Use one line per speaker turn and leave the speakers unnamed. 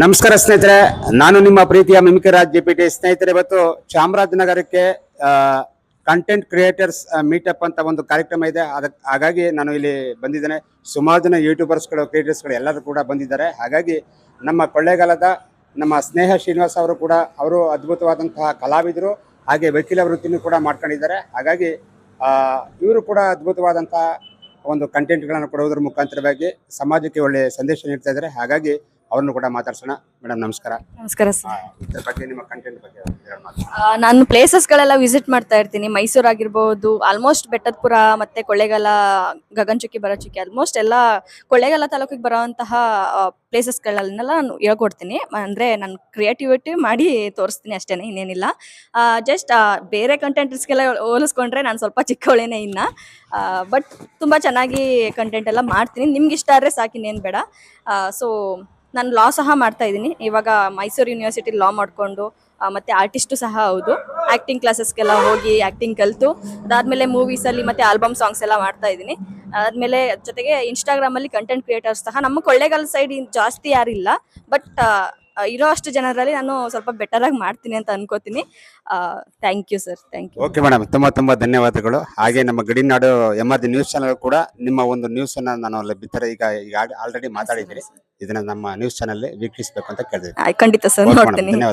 ನಮಸ್ಕಾರ ಸ್ನೇಹಿತರೆ, ನಾನು ನಿಮ್ಮ ಪ್ರೀತಿಯ ಮಿಮಿಕರಾಜ್ ಜೆಪಿಟಿ. ಸ್ನೇಹಿತರೆ, ಇವತ್ತು ಚಾಮರಾಜನಗರಕ್ಕೆ ಕಂಟೆಂಟ್ ಕ್ರಿಯೇಟರ್ಸ್ ಮೀಟಪ್ ಅಂತ ಒಂದು ಕಾರ್ಯಕ್ರಮ ಇದೆ. ಹಾಗಾಗಿ ನಾನು ಇಲ್ಲಿ ಬಂದಿದ್ದೇನೆ. ಸುಮಾರು ಜನ ಯೂಟ್ಯೂಬರ್ಸ್ಗಳು, ಕ್ರಿಯೇಟರ್ಸ್ಗಳು ಎಲ್ಲರೂ ಕೂಡ ಬಂದಿದ್ದಾರೆ. ಹಾಗಾಗಿ ನಮ್ಮ ಕೊಳ್ಳೇಗಾಲದ ನಮ್ಮ ಸ್ನೇಹ ಶ್ರೀನಿವಾಸ್ ಅವರು ಕೂಡ ಅವರು ಅದ್ಭುತವಾದಂತಹ ಕಲಾವಿದರು, ಹಾಗೆ ವಕೀಲ ವೃತ್ತಿನೂ ಕೂಡ ಮಾಡ್ಕೊಂಡಿದ್ದಾರೆ. ಹಾಗಾಗಿ ಇವರು ಕೂಡ ಅದ್ಭುತವಾದಂತಹ ಒಂದು ಕಂಟೆಂಟ್ಗಳನ್ನು ಕೊಡುವುದರ ಮುಖಾಂತರವಾಗಿ ಸಮಾಜಕ್ಕೆ ಒಳ್ಳೆಯ ಸಂದೇಶ ನೀಡ್ತಾ ಇದ್ದಾರೆ. ಹಾಗಾಗಿ ಅವ್ರನ್ನು ಕೂಡ ಮಾತಾಡ್ಸೋಣ. ಮೇಡಮ್ ನಮಸ್ಕಾರ.
ನಮಸ್ಕಾರ ಸರ್.
ಇದ್ರ ಬಗ್ಗೆ, ನಿಮ್ಮ ಕಂಟೆಂಟ್ ಬಗ್ಗೆ
ನಾನು ಪ್ಲೇಸಸ್ಗಳೆಲ್ಲ ವಿಸಿಟ್ ಮಾಡ್ತಾ ಇರ್ತೀನಿ. ಮೈಸೂರು ಆಗಿರ್ಬೋದು, ಆಲ್ಮೋಸ್ಟ್ ಬೆಟ್ಟದಪುರ ಮತ್ತೆ ಕೊಳ್ಳೇಗಾಲ, ಗಗನಚುಕ್ಕಿ ಭರಚುಕ್ಕಿ, ಆಲ್ಮೋಸ್ಟ್ ಎಲ್ಲ ಕೊಳ್ಳೇಗಾಲ ತಾಲೂಕಿಗೆ ಬರುವಂತಹ ಪ್ಲೇಸಸ್ಗಳನ್ನೆಲ್ಲ ನಾನು ಹೇಳ್ಕೊಡ್ತೀನಿ. ಅಂದರೆ ನಾನು ಕ್ರಿಯೇಟಿವಿಟಿ ಮಾಡಿ ತೋರಿಸ್ತೀನಿ ಅಷ್ಟೇ, ಇನ್ನೇನಿಲ್ಲ. ಜಸ್ಟ್ ಬೇರೆ ಕಂಟೆಂಟ್ಸ್ಗೆಲ್ಲ ಹೋಲಿಸ್ಕೊಂಡ್ರೆ ನಾನು ಸ್ವಲ್ಪ ಚಿಕ್ಕವಳೇನೆ ಇನ್ನು. ಬಟ್ ತುಂಬ ಚೆನ್ನಾಗಿ ಕಂಟೆಂಟ್ ಎಲ್ಲ ಮಾಡ್ತೀನಿ. ನಿಮ್ಗೆ ಇಷ್ಟ ಆದರೆ ಸಾಕು, ಇನ್ನೇನು ಬೇಡ. ಸೊ ನಾನು ಲಾ ಸಹ ಮಾಡ್ತಾ ಇದ್ದೀನಿ. ಇವಾಗ ಮೈಸೂರು ಯೂನಿವರ್ಸಿಟಿ ಲಾ ಮಾಡಿಕೊಂಡು ಮತ್ತು ಆರ್ಟಿಸ್ಟು ಸಹ ಹೌದು. ಆ್ಯಕ್ಟಿಂಗ್ ಕ್ಲಾಸಸ್ಗೆಲ್ಲ ಹೋಗಿ ಆ್ಯಕ್ಟಿಂಗ್ ಕಲಿತು ಅದಾದಮೇಲೆ ಮೂವೀಸಲ್ಲಿ ಮತ್ತು ಆಲ್ಬಮ್ ಸಾಂಗ್ಸ್ ಎಲ್ಲ ಮಾಡ್ತಾ ಇದ್ದೀನಿ. ಅದಾದಮೇಲೆ ಜೊತೆಗೆ ಇನ್ಸ್ಟಾಗ್ರಾಮಲ್ಲಿ ಕಂಟೆಂಟ್ ಕ್ರಿಯೇಟರ್ಸ್ ಸಹ ನಮ್ಮ ಕೊಳ್ಳೇಗಾಲ ಸೈಡ್ ಜಾಸ್ತಿ ಯಾರಿಲ್ಲ, ಬಟ್ ಇರೋ ಅಷ್ಟು ಜನರಲ್ಲಿ ನಾನು ಸ್ವಲ್ಪ ಬೆಟರಾಗಿ ಮಾಡ್ತೀನಿ ಅಂತ ಅನ್ಕೋತೀನಿ. Thank you sir, thank you.
Okay madam, ತುಂಬ ಧನ್ಯವಾದಗಳು. ಹಾಗೆ ನಮ್ಮ ಗಡಿನಾಡು MRD ನ್ಯೂಸ್ ಚಾನಲ್ ಕೂಡ ನಿಮ್ಮ ಒಂದು ನ್ಯೂಸ್ ಅನ್ನ ನಾನು ಅಲ್ಲಿ ಬಿತ್ತರ ಈಗ ಆಲ್ರೆಡಿ ಮಾತಾಡಿದ್ದೀನಿ. ಇದನ್ನ ನಮ್ಮ ನ್ಯೂಸ್ ಚಾನಲ್ ವೀಕ್ಷಿಸಬೇಕು ಅಂತ ಕೇಳಿದ್ವಿ.
ಖಂಡಿತ ಸರ್, ನೋಡ್ತೀನಿ.
ಧನ್ಯವಾದ.